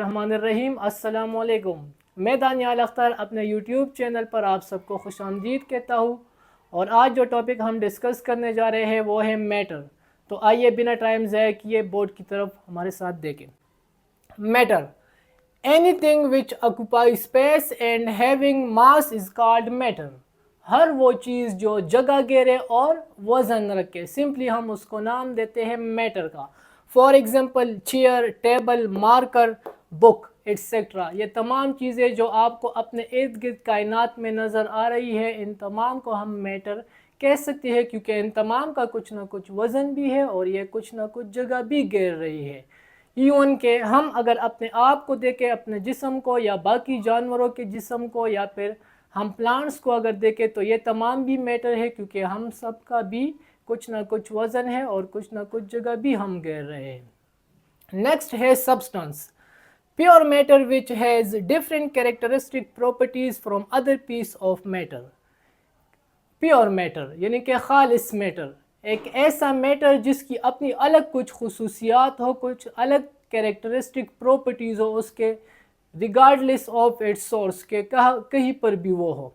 बिस्मिल्लाहिर्रहमानिर्रहीम। अस्सलाम वालेकुम। मैं दानियाल अख्तर अपने यूट्यूब चैनल पर आप सबको खुश आमदीद कहता हूँ। और आज जो टॉपिक हम डिस्कस करने जा रहे हैं वो है मैटर। तो आइए बिना टाइम ज़ाया किए बोर्ड की तरफ हमारे साथ देखें। Matter, anything which occupy space and having mass is called matter. हर वो चीज़ जो जगह घेरे और वज़न रखे, सिंपली हम उसको नाम देते हैं मैटर का। For example chair, table, marker, book etcetera. ये तमाम चीज़ें जो आपको अपने इर्द गिर्द कायनात में नज़र आ रही है, इन तमाम को हम मैटर कह सकते हैं, क्योंकि इन तमाम का कुछ ना कुछ वज़न भी है और ये कुछ ना कुछ जगह भी घेर रही है। यून के हम अगर अपने आप को देखें, अपने जिस्म को, या बाकी जानवरों के जिस्म को, या फिर हम प्लांट्स को अगर देखें, तो ये तमाम भी मैटर है, क्योंकि हम सब का भी कुछ ना कुछ वज़न है और कुछ ना कुछ जगह भी हम घेर रहे हैं। नेक्स्ट है substance, pure matter which has different characteristic properties from other piece of matter. Pure matter यानी कि खालिस मैटर, एक ऐसा मैटर जिसकी अपनी अलग कुछ खुसूसियात हो, कुछ अलग कैरेक्टरिस्टिक प्रॉपर्टीज़ हो उसके, रिगार्डलेस ऑफ इट्स सोर्स के कहीं पर भी वो हो।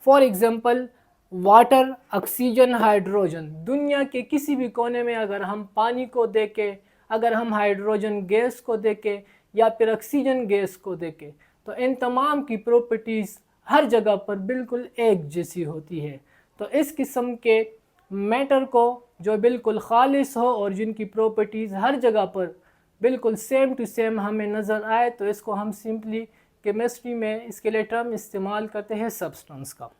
For example water, oxygen, hydrogen. दुनिया के किसी भी कोने में अगर हम पानी को देखें, अगर हम हाइड्रोजन गैस को देखें या फिर ऑक्सीजन गैस को देखें, तो इन तमाम की प्रॉपर्टीज़ हर जगह पर बिल्कुल एक जैसी होती है। तो इस किस्म के मैटर को जो बिल्कुल खालिस हो और जिनकी प्रॉपर्टीज़ हर जगह पर बिल्कुल सेम टू सेम हमें नज़र आए, तो इसको हम सिंपली केमिस्ट्री में इसके लिए टर्म इस्तेमाल करते हैं सब्सटेंस का।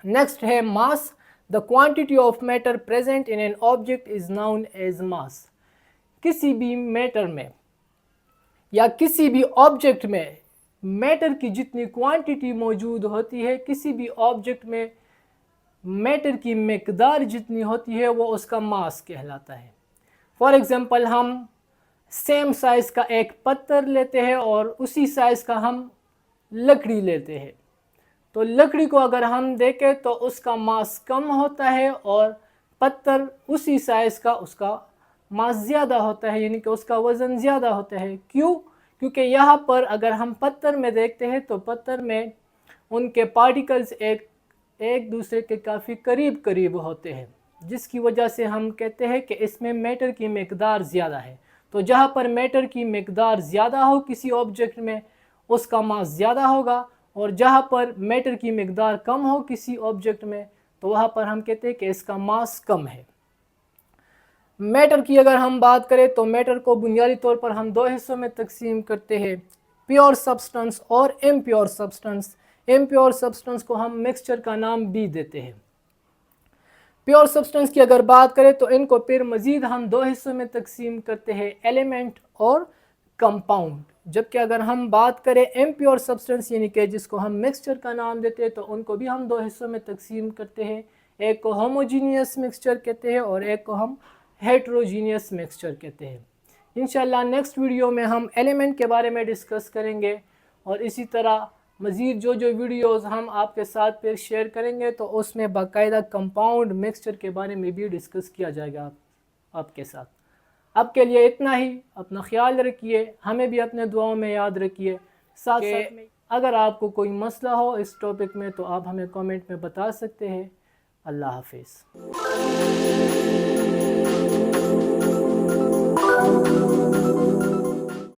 नेक्स्ट है mass, the quantity of matter present in an object is known as mass. किसी भी मैटर में या किसी भी ऑब्जेक्ट में मैटर की जितनी क्वांटिटी मौजूद होती है, किसी भी ऑब्जेक्ट में मैटर की मिकदार जितनी होती है, वो उसका मास कहलाता है। फॉर एग्ज़ाम्पल हम सेम साइज़ का एक पत्थर लेते हैं और उसी साइज़ का हम लकड़ी लेते हैं, तो लकड़ी को अगर हम देखें तो उसका मास कम होता है और पत्थर उसी साइज़ का उसका मास ज़्यादा होता है, यानी कि उसका वज़न ज़्यादा होता है। क्यों? क्योंकि यहाँ पर अगर हम पत्थर में देखते हैं तो पत्थर में उनके पार्टिकल्स एक दूसरे के काफ़ी करीब करीब होते हैं, जिसकी वजह से हम कहते हैं कि इसमें मैटर की मिकदार ज़्यादा है। तो जहाँ पर मैटर की मिकदार ज़्यादा हो किसी ऑब्जेक्ट में, उसका मास ज़्यादा होगा, और जहाँ पर मैटर की मिकदार कम हो किसी ऑब्जेक्ट में, तो वहाँ पर हम कहते हैं कि इसका मास कम है। मैटर की अगर हम बात करें तो मैटर को बुनियादी तौर पर हम दो हिस्सों में तकसीम करते हैं, प्योर सब्सटेंस और इम्प्योर सब्सटेंस। इम्प्योर सब्सटेंस को हम मिक्सचर का नाम भी देते हैं। प्योर सब्सटेंस की अगर बात करें तो इनको फिर मज़ीद हम दो हिस्सों में तकसीम करते हैं, एलिमेंट और कंपाउंड। जबकि अगर हम बात करें इम्प्योर सब्सटेंस यानी कि जिसको हम मिक्सचर का नाम देते हैं, तो उनको भी हम दो हिस्सों में तकसीम करते हैं। एक को होमोजीनियस मिक्सचर कहते हैं और एक को हम हेट्रोजीनियस मिक्सचर कहते हैं। इंशाल्लाह नेक्स्ट वीडियो में हम एलिमेंट के बारे में डिस्कस करेंगे, और इसी तरह मज़ीद जो वीडियोज़ हम आपके साथ फिर शेयर करेंगे तो उसमें बाकायदा कंपाउंड मिक्सचर के बारे में भी डिस्कस किया जाएगा आपके साथ। अब के लिए इतना ही। अपना ख्याल रखिए, हमें भी अपने दुआओं में याद रखिए। साथ साथ में अगर आपको कोई मसला हो इस टॉपिक में तो आप हमें कमेंट में बता सकते हैं। अल्लाह हाफिज़।